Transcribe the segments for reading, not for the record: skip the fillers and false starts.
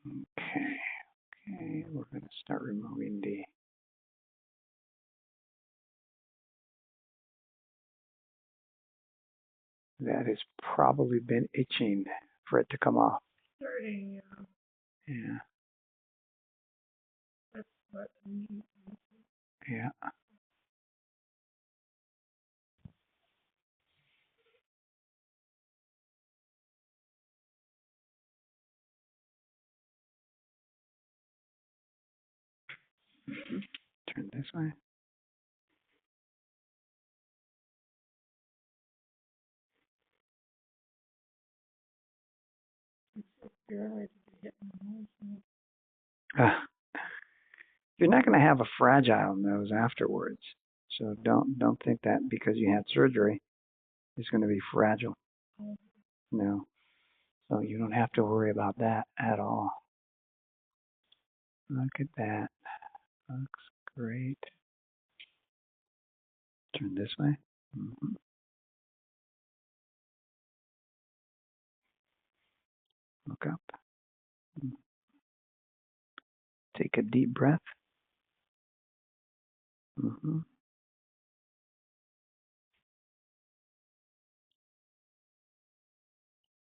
Okay, okay, we're going to start removing the. That has probably been itching for it to come off. Starting, Yeah. That's what I need. Yeah. Turn this way. You're not going to have a fragile nose afterwards. So don't think that because you had surgery, it's going to be fragile. No. So you don't have to worry about that at all. Look at that. Looks great. Turn this way. Mm-hmm. Look up. Take a deep breath. Mm-hmm.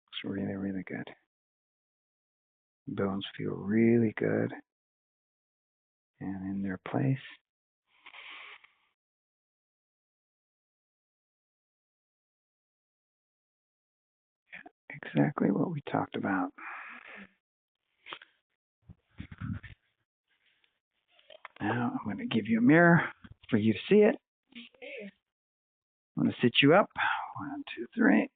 Looks really, really good. Bones feel really good and in their place. Exactly what we talked about. Now I'm going to give you a mirror for you to see it. I'm going to sit you up. 1, 2, 3.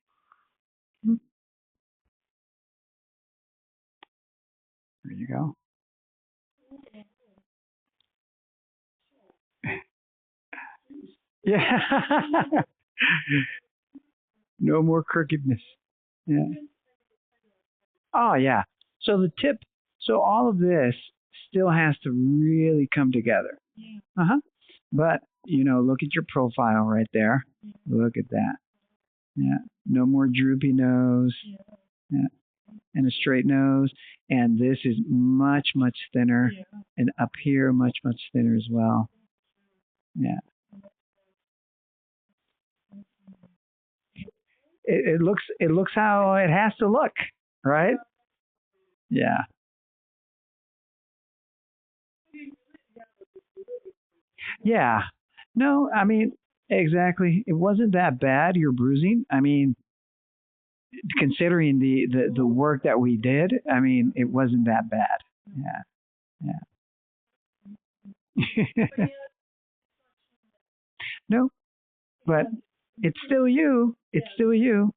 There you go. Yeah. No more crookedness. Yeah. Oh, yeah. So the tip, so all of this still has to really come together. Yeah. Uh-huh. But, look at your profile right there. Look at that. Yeah. No more droopy nose. Yeah. And a straight nose. And this is much, much thinner. Yeah. And up here, much, much thinner as well. Yeah. It looks how it has to look, right? Yeah. Yeah. No, I mean, exactly. It wasn't that bad, your bruising. I mean, considering the work that we did, I mean, it wasn't that bad. Yeah. Yeah. No, but it's still you. It's still you.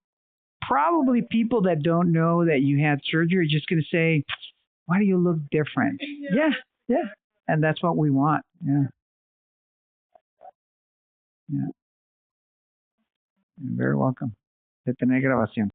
Probably people that don't know that you had surgery are just going to say, why do you look different? Yeah. Yeah. And that's what we want. Yeah. Yeah. You're very welcome. Detén grabación.